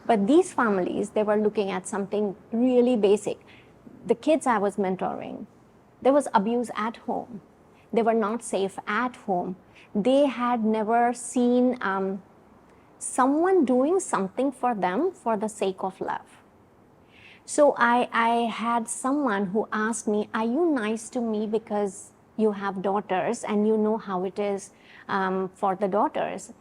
But these families, they were looking at something really basic. The kids I was mentoring, there was abuse at home. They were not safe at home. They had never seen someone doing something for them for the sake of love. So I had someone who asked me, are you nice to me because you have daughters and you know how it is for the daughters?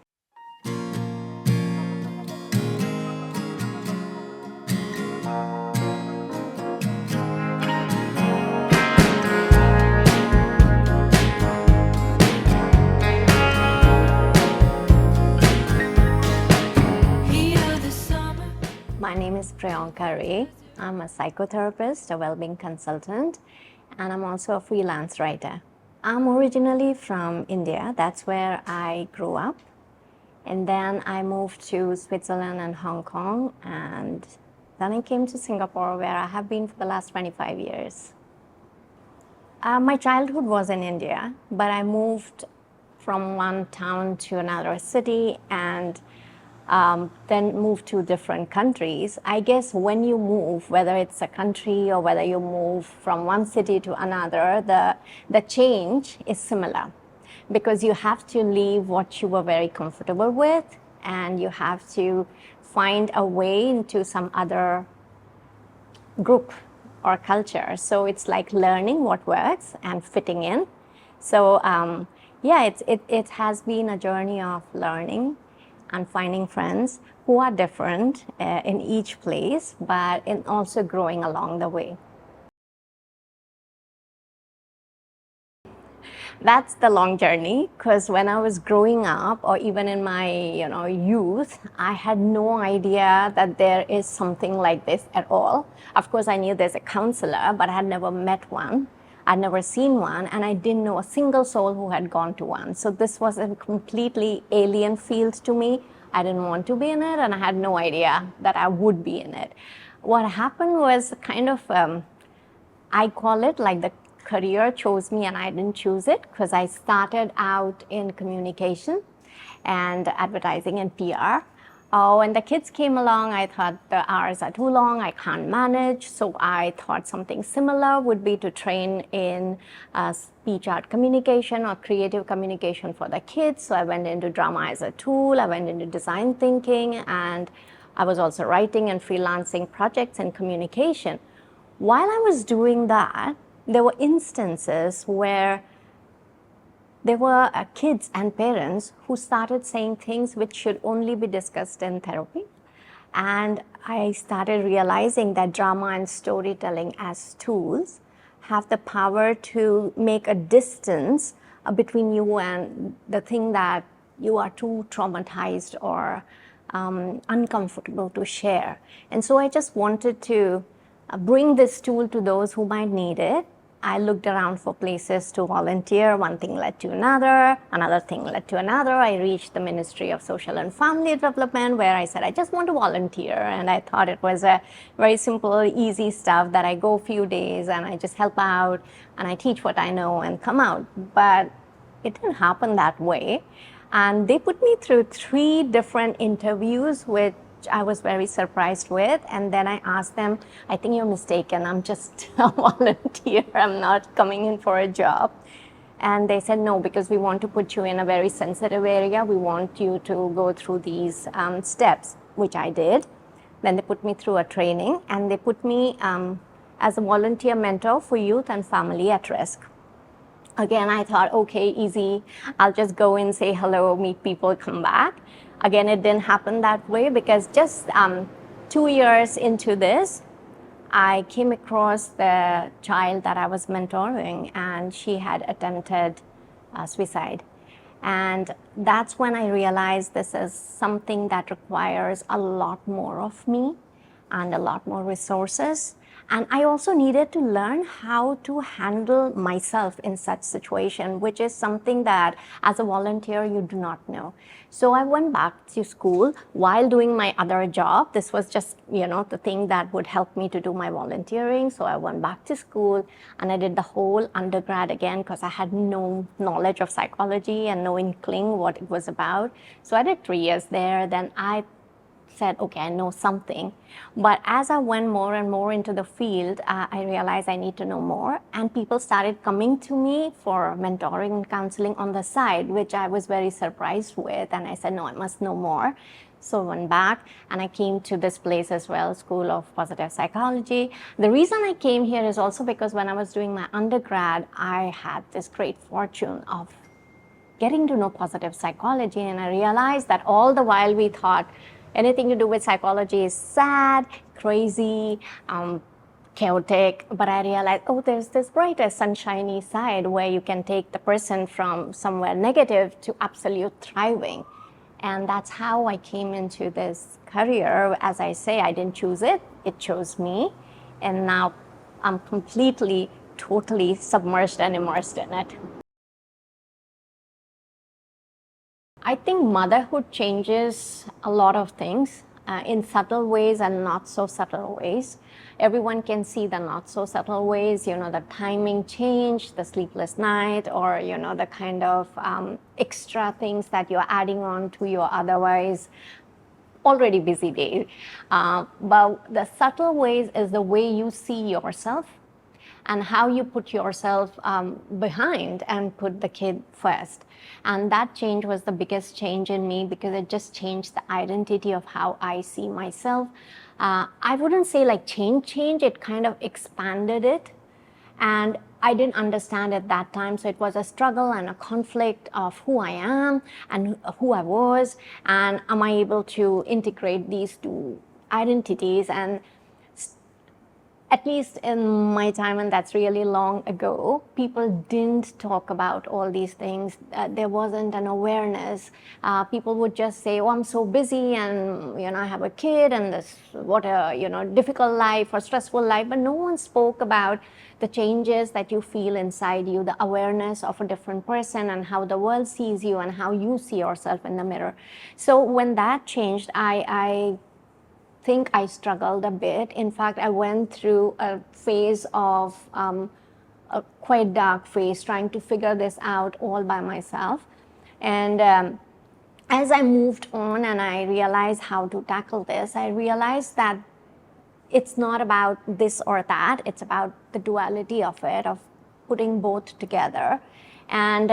My name is Prionka Ray. I'm a psychotherapist, a well-being consultant, and I'm also a freelance writer. I'm originally from India. That's where I grew up. And then I moved to Switzerland and Hong Kong, and then I came to Singapore, where I have been for the last 25 years. My childhood was in India, but I moved from one town to another city, and then move to different countries. I guess when you move, whether it's a country or whether you move from one city to another, the change is similar, because you have to leave what you were very comfortable with, and you have to find a way into some other group or culture. So it's like learning what works and fitting in. So yeah, it has been a journey of learning and finding friends who are different in each place, but in also growing along the way. That's the long journey, because when I was growing up, or even in my youth, I had no idea that there is something like this at all. Of course, I knew there's a counselor, but I had never met one. I'd never seen one, and I didn't know a single soul who had gone to one. So this was a completely alien field to me. I didn't want to be in it, and I had no idea that I would be in it. What happened was kind of, I call it like the career chose me and I didn't choose it, because I started out in communication and advertising and PR. When the kids came along, I thought the hours are too long, I can't manage. So I thought something similar would be to train in speech art communication or creative communication for the kids. So I went into drama as a tool, I went into design thinking, and I was also writing and freelancing projects in communication. While I was doing that, there were instances where there were kids and parents who started saying things which should only be discussed in therapy. And I started realizing that drama and storytelling as tools have the power to make a distance between you and the thing that you are too traumatized or uncomfortable to share. And so I just wanted to bring this tool to those who might need it. I looked around for places to volunteer. One thing led to another thing led to another. I reached the Ministry of Social and Family Development, where I said, I just want to volunteer. And I thought it was a very simple, easy stuff that I go a few days and I just help out and I teach what I know and come out. But it didn't happen that way. And they put me through 3 different interviews, which I was very surprised with. And then I asked them, I think you're mistaken. I'm just a volunteer. I'm not coming in for a job. And they said, no, because we want to put you in a very sensitive area. We want you to go through these steps, which I did. Then they put me through a training, and they put me as a volunteer mentor for youth and family at risk. Again, I thought, okay, easy. I'll just go in, say hello, meet people, come back. Again, it didn't happen that way, because just 2 years into this, I came across the child that I was mentoring, and she had attempted suicide. And that's when I realized this is something that requires a lot more of me and a lot more resources. And I also needed to learn how to handle myself in such situation, which is something that as a volunteer you do not know. So I went back to school while doing my other job. This was just, the thing that would help me to do my volunteering. So I went back to school and I did the whole undergrad again, because I had no knowledge of psychology and no inkling what it was about. So I did 3 years there. Then I said, okay, I know something. But as I went more and more into the field, I realized I need to know more. And people started coming to me for mentoring and counseling on the side, which I was very surprised with. And I said, no, I must know more. So I went back and I came to this place as well, School of Positive Psychology. The reason I came here is also because when I was doing my undergrad, I had this great fortune of getting to know positive psychology, and I realized that all the while we thought anything to do with psychology is sad, crazy, chaotic, but I realized, oh, there's this brighter, sunshiny side where you can take the person from somewhere negative to absolute thriving. And that's how I came into this career. As I say, I didn't choose it, it chose me. And now I'm completely, totally submerged and immersed in it. I think motherhood changes a lot of things in subtle ways and not so subtle ways. Everyone can see the not so subtle ways, the timing change, the sleepless night, or, the kind of extra things that you're adding on to your otherwise already busy day. But the subtle ways is the way you see yourself and how you put yourself behind and put the kid first. And that change was the biggest change in me because it just changed the identity of how I see myself. I wouldn't say like change, it kind of expanded it. And I didn't understand at that time. So it was a struggle and a conflict of who I am and who I was. And am I able to integrate these two identities? And at least in my time, and that's really long ago, people didn't talk about all these things. There wasn't an awareness. People would just say, oh, I'm so busy and, I have a kid and this, what a, difficult life or stressful life. But no one spoke about the changes that you feel inside you, the awareness of a different person and how the world sees you and how you see yourself in the mirror. So when that changed, I think I struggled a bit. In fact, I went through a phase of a quite dark phase, trying to figure this out all by myself. And as I moved on and I realized how to tackle this, I realized that it's not about this or that. It's about the duality of it, of putting both together. And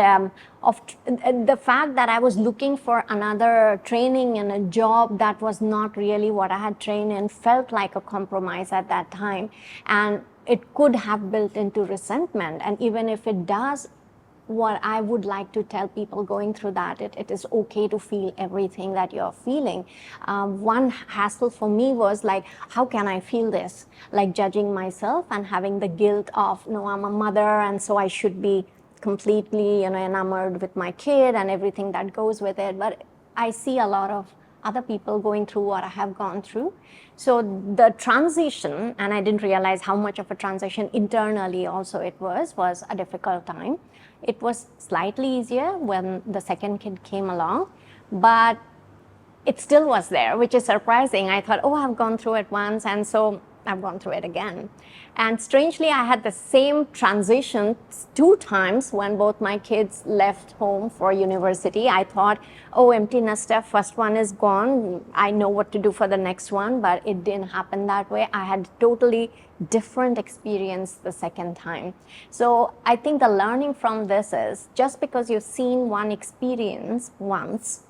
of the fact that I was looking for another training and a job that was not really what I had trained in felt like a compromise at that time. And it could have built into resentment. And even if it does, what I would like to tell people going through that, it is okay to feel everything that you're feeling. One hassle for me was like, how can I feel this? Like judging myself and having the guilt of, no, I'm a mother and so I should be completely enamored with my kid and everything that goes with it. But I see a lot of other people going through what I have gone through. So the transition, and I didn't realize how much of a transition internally also it was a difficult time. It was slightly easier when the second kid came along, but it still was there, which is surprising. I thought, oh, I've gone through it once, and so I've gone through it again. And strangely, I had the same transition 2 times when both my kids left home for university. I thought, oh, empty nester, first one is gone. I know what to do for the next one, but it didn't happen that way. I had totally different experience the second time. So I think the learning from this is just because you've seen one experience once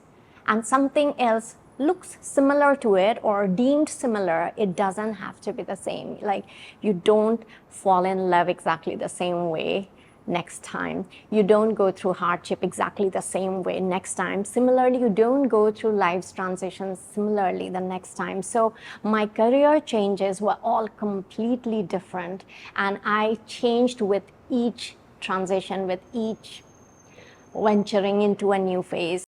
and something else looks similar to it or deemed similar, it doesn't have to be the same. Like, you don't fall in love exactly the same way next time. You don't go through hardship exactly the same way next time. Similarly, you don't go through life's transitions similarly the next time. So my career changes were all completely different, and I changed with each transition, with each venturing into a new phase.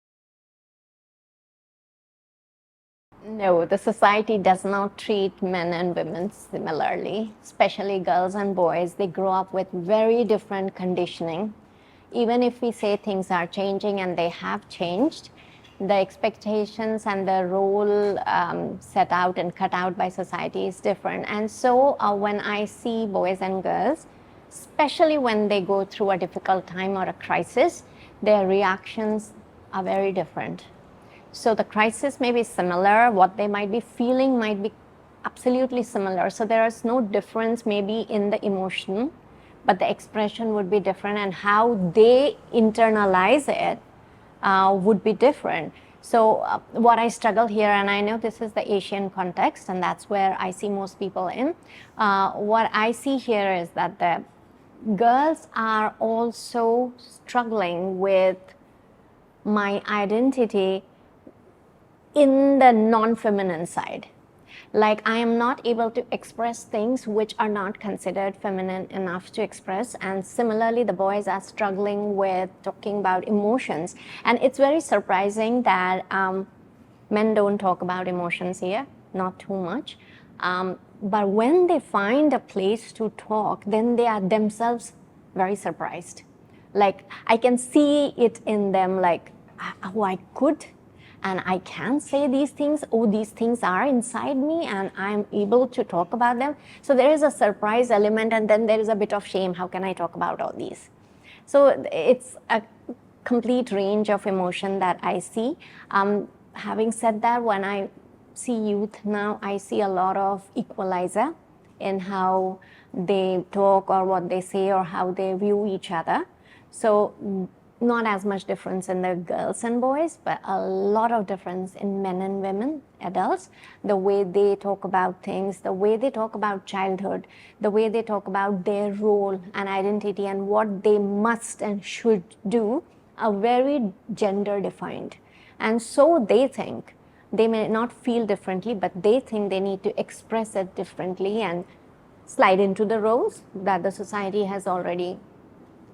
No, the society does not treat men and women similarly, especially girls and boys. They grow up with very different conditioning. Even if we say things are changing, and they have changed, the expectations and the role set out and cut out by society is different. And so when I see boys and girls, especially when they go through a difficult time or a crisis, their reactions are very different. So the crisis may be similar, what they might be feeling might be absolutely similar. So there is no difference maybe in the emotion, but the expression would be different, and how they internalize it would be different. So what I struggle here, and I know this is the Asian context, and that's where I see most people in, what I see here is that the girls are also struggling with my identity in the non-feminine side. Like, I am not able to express things which are not considered feminine enough to express. And similarly, the boys are struggling with talking about emotions. And it's very surprising that men don't talk about emotions here, not too much. But when they find a place to talk, then they are themselves very surprised. Like, I can see it in them, like, oh, I could and I can say these things. Oh, these things are inside me and I'm able to talk about them. So there is a surprise element, and then there is a bit of shame. How can I talk about all these? So it's a complete range of emotion that I see. Having said that, when I see youth now, I see a lot of equalizer in how they talk or what they say or how they view each other. So not as much difference in the girls and boys, but a lot of difference in men and women, adults, the way they talk about things, the way they talk about childhood, the way they talk about their role and identity and what they must and should do are very gender defined. And so they think, they may not feel differently, but they think they need to express it differently and slide into the roles that the society has already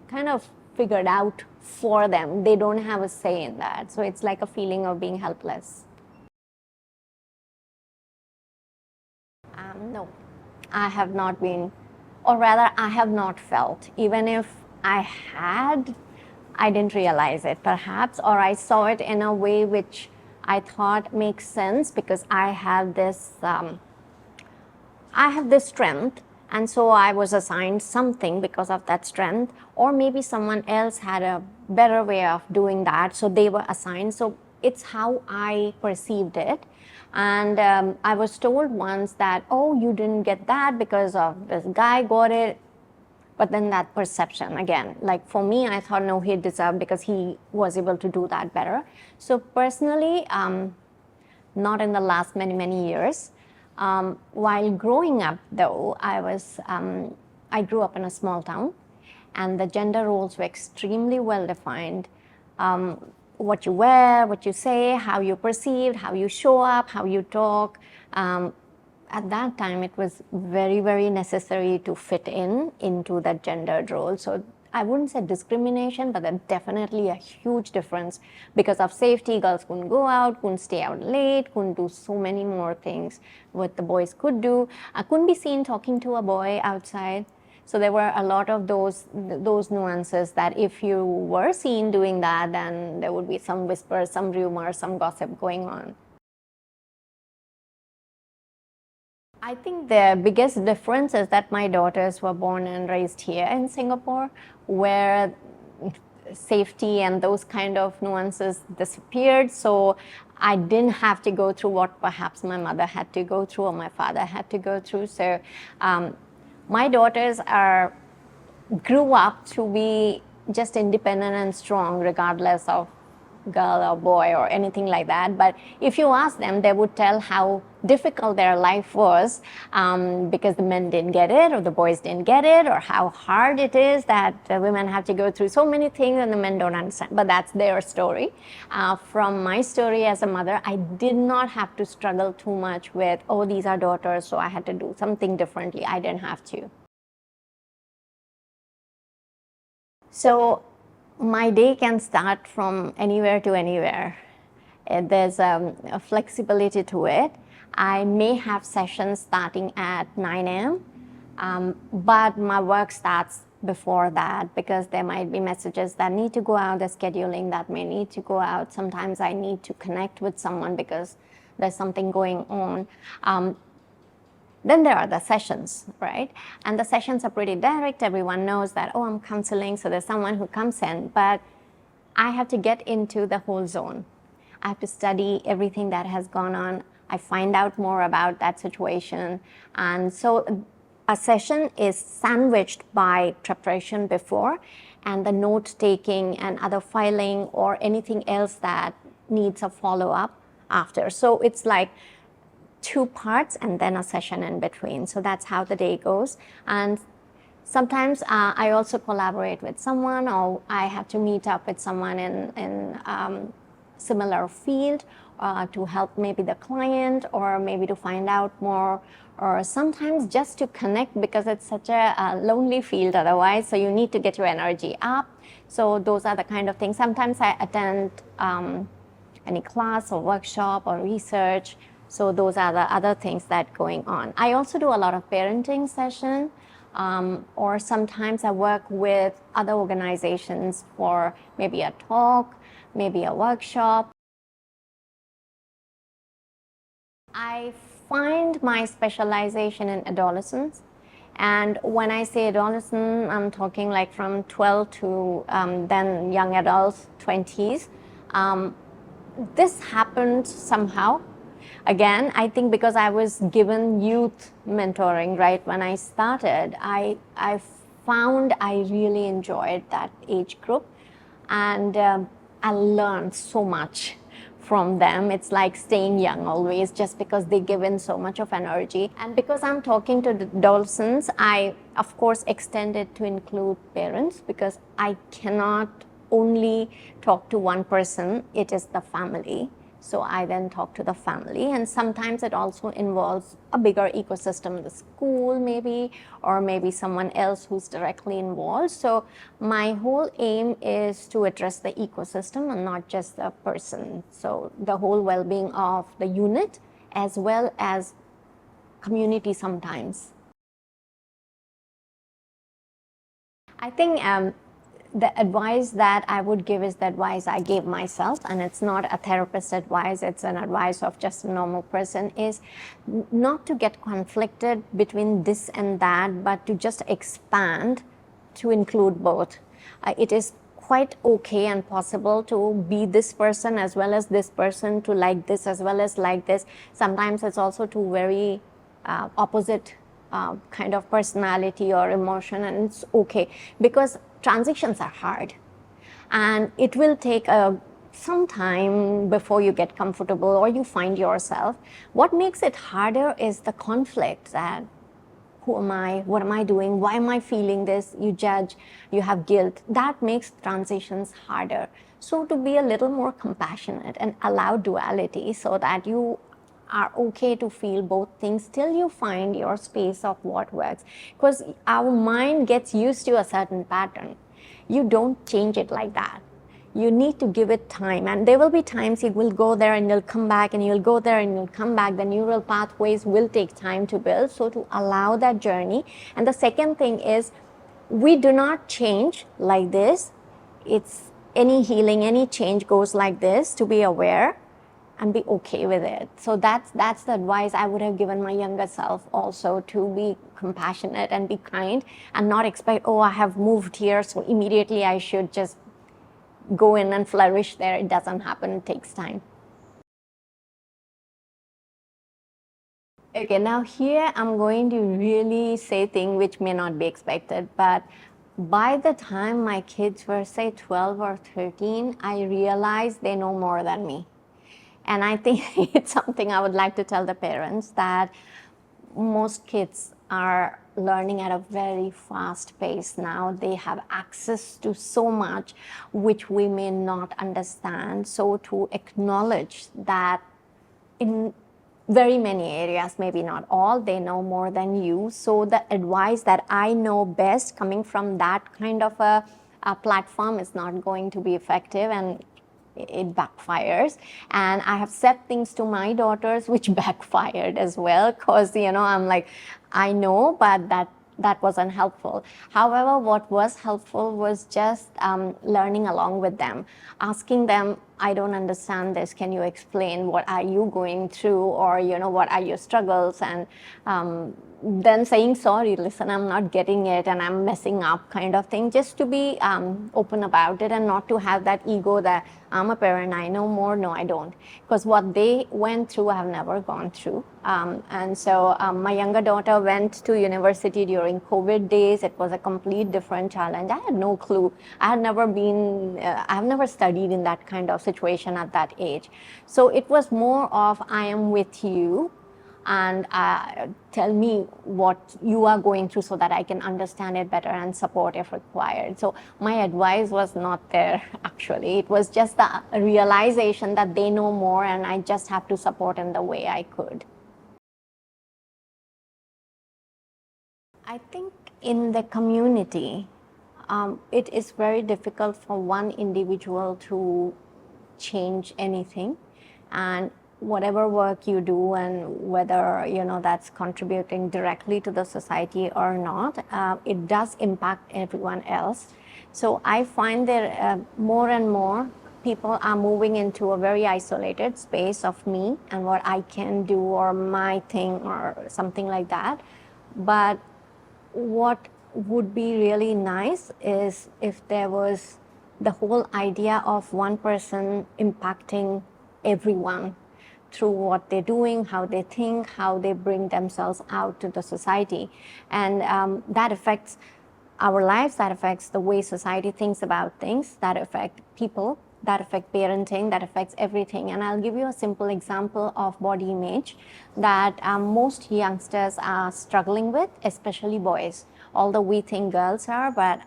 kind of figured out for them. They don't have a say in that. So it's like a feeling of being helpless. No, I have not been, or rather, I have not felt. Even if I had, I didn't realize it, perhaps, or I saw it in a way which I thought makes sense because I have this strength, and so I was assigned something because of that strength, or maybe someone else had a better way of doing that, so they were assigned. So it's how I perceived it. And I was told once that, oh, you didn't get that because of this guy got it. But then that perception again, like for me, I thought, no, he deserved because he was able to do that better. So personally, not in the last many years. While growing up, though, I grew up in a small town, and the gender roles were extremely well defined. What you wear, what you say, how you perceive, how you show up, how you talk. At that time, it was very necessary to fit into that gendered role. So I wouldn't say discrimination, but there's definitely a huge difference. Because of safety, girls couldn't go out, couldn't stay out late, couldn't do so many more things what the boys could do. I couldn't be seen talking to a boy outside. So there were a lot of those nuances that if you were seen doing that, then there would be some whispers, some rumors, some gossip going on. I think the biggest difference is that my daughters were born and raised here in Singapore, where safety and those kind of nuances disappeared. So I didn't have to go through what perhaps my mother had to go through or my father had to go through. So my daughters grew up to be just independent and strong, regardless of girl or boy or anything like that. But if you ask them, they would tell how difficult their life was because the men didn't get it or the boys didn't get it, or how hard it is that women have to go through so many things and the men don't understand. But that's their story. From my story as a mother, I did not have to struggle too much with, oh, these are daughters, so I had to do something differently. I didn't have to. So my day can start from anywhere to anywhere. There's a flexibility to it. I may have sessions starting at 9 a.m., but my work starts before that because there might be messages that need to go out, the scheduling that may need to go out. Sometimes I need to connect with someone because there's something going on. Then there are the sessions, right? And the sessions are pretty direct. Everyone knows that, oh, I'm counseling, so there's someone who comes in, but I have to get into the whole zone. I have to study everything that has gone on. I find out more about that situation. And so a session is sandwiched by preparation before and the note taking and other filing or anything else that needs a follow-up after. So it's like 2 parts and then a session in between. So that's how the day goes. And sometimes I also collaborate with someone, or I have to meet up with someone in similar field to help maybe the client, or maybe to find out more, or sometimes just to connect, because it's such a lonely field otherwise, so you need to get your energy up. So those are the kind of things. Sometimes I attend any class or workshop or research. So those are the other things that going on. I also do a lot of parenting session, or sometimes I work with other organizations for maybe a talk, maybe a workshop. I find my specialization in adolescents. And when I say adolescent, I'm talking like from 12 to then young adults, 20s. This happened somehow. Again, I think because I was given youth mentoring, right, when I started, I found I really enjoyed that age group, and I learned so much from them. It's like staying young always, just because they give in so much of energy. And because I'm talking to the adolescents, I of course extend it to include parents, because I cannot only talk to one person, it is the family. So I then talk to the family, and sometimes it also involves a bigger ecosystem, the school maybe, or maybe someone else who's directly involved. So my whole aim is to address the ecosystem and not just the person. So the whole well-being of the unit as well as community sometimes. I think the advice that I would give is the advice I gave myself, and it's not a therapist advice, it's an advice of just a normal person, is not to get conflicted between this and that, but to just expand to include both. It is quite okay and possible to be this person as well as this person, to like this as well as like this. Sometimes it's also two very opposite kind of personality or emotion, and it's okay, because transitions are hard and it will take some time before you get comfortable or you find yourself. What makes it harder is the conflict that who am I, what am I doing, why am I feeling this? You judge, you have guilt. That makes transitions harder. So to be a little more compassionate and allow duality, so that you are okay to feel both things till you find your space of what works. Because our mind gets used to a certain pattern. You don't change it like that. You need to give it time, and there will be times you will go there and you'll come back, and you'll go there and you'll come back. The neural pathways will take time to build, so to allow that journey. And the second thing is, we do not change like this. It's any healing, any change goes like this, to be aware and be okay with it. So that's the advice I would have given my younger self also, to be compassionate and be kind and not expect, oh, I have moved here, so immediately I should just go in and flourish there. It doesn't happen, it takes time. Okay, now here I'm going to really say things which may not be expected, but by the time my kids were say 12 or 13, I realized they know more than me. And I think it's something I would like to tell the parents, that most kids are learning at a very fast pace now. They have access to so much which we may not understand. So to acknowledge that in very many areas, maybe not all, they know more than you. So the advice that I know best coming from that kind of a platform is not going to be effective, and it backfires. And I have said things to my daughters which backfired as well, because I'm like, I know, but that wasn't helpful. However, what was helpful was just learning along with them, asking them I don't understand this. Can you explain what are you going through, or what are your struggles? And then saying sorry, listen, I'm not getting it and I'm messing up, kind of thing, just to be open about it and not to have that ego that I'm a parent, I know more. No, I don't, because what they went through I have never gone through. And so my younger daughter went to university during COVID days. It was a complete different challenge. I had no clue. I have never studied in that kind of situation at that age. So it was more of, I am with you, and tell me what you are going through so that I can understand it better and support if required. So my advice was not there, actually. It was just the realization that they know more and I just have to support in the way I could. I think in the community, it is very difficult for one individual to change anything. And whatever work you do, and whether that's contributing directly to the society or not, it does impact everyone else. So I find that more and more people are moving into a very isolated space of me and what I can do, or my thing, or something like that. But what would be really nice is if there was the whole idea of one person impacting everyone through what they're doing, how they think, how they bring themselves out to the society. And that affects our lives, that affects the way society thinks about things, that affect people, that affect parenting, that affects everything. And I'll give you a simple example of body image that most youngsters are struggling with, especially boys. Although we think girls are, but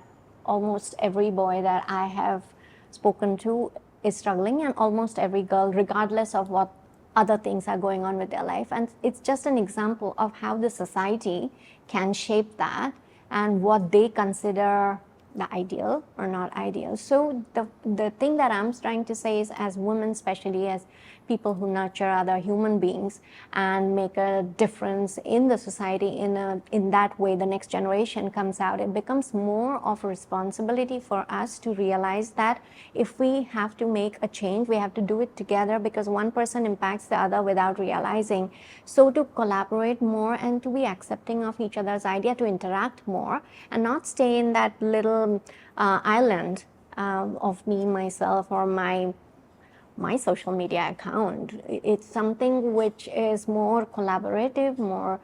almost every boy that I have spoken to is struggling, and almost every girl, regardless of what other things are going on with their life. And it's just an example of how the society can shape that and what they consider the ideal or not ideal. So the thing that I'm trying to say is, as women, especially as people who nurture other human beings and make a difference in the society in that way, the next generation comes out, it becomes more of a responsibility for us to realize that if we have to make a change, we have to do it together, because one person impacts the other without realizing. So to collaborate more and to be accepting of each other's idea, to interact more and not stay in that little island of me, myself, or my social media account. It's something which is more collaborative, more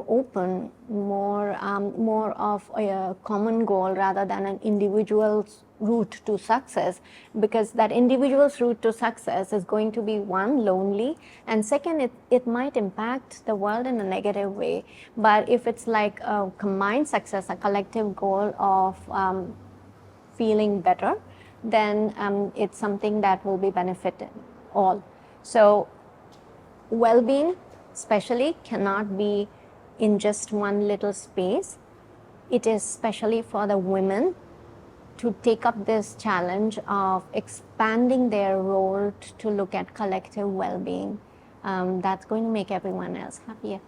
open, more of a common goal rather than an individual's route to success, because that individual's route to success is going to be, one, lonely, and second, it might impact the world in a negative way. But if it's like a combined success, a collective goal of feeling better, then it's something that will be benefiting all. So well-being especially cannot be in just one little space. It is especially for the women to take up this challenge of expanding their role to look at collective well-being. That's going to make everyone else happier.